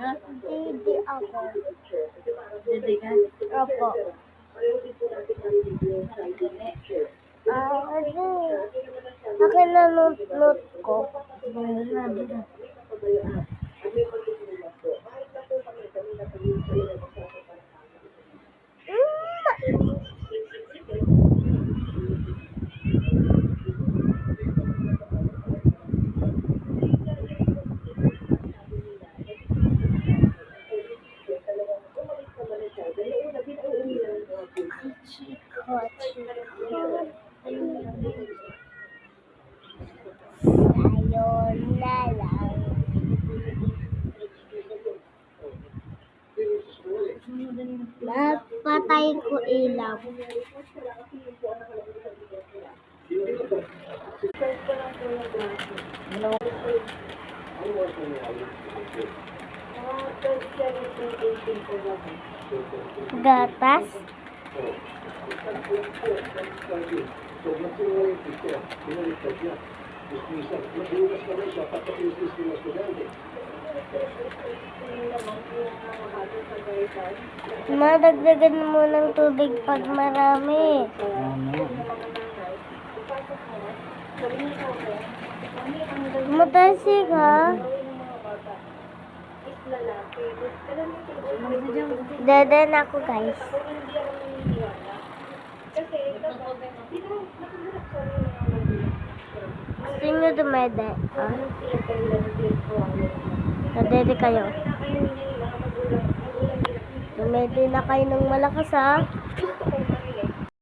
Ha? Hindi ako. Dede ka? Opo. Ano? Akin na note ko. Meron na, dede. Chiko. Ayun na lang. Napatayin ko ilaw. Gatas? Madagdagan mo ng tubig pag marami. Matasig ha? Dadan ako guys. Gusto nyo dumede? Ah? Nadede kayo. Dumede na kayo ng malakas ha?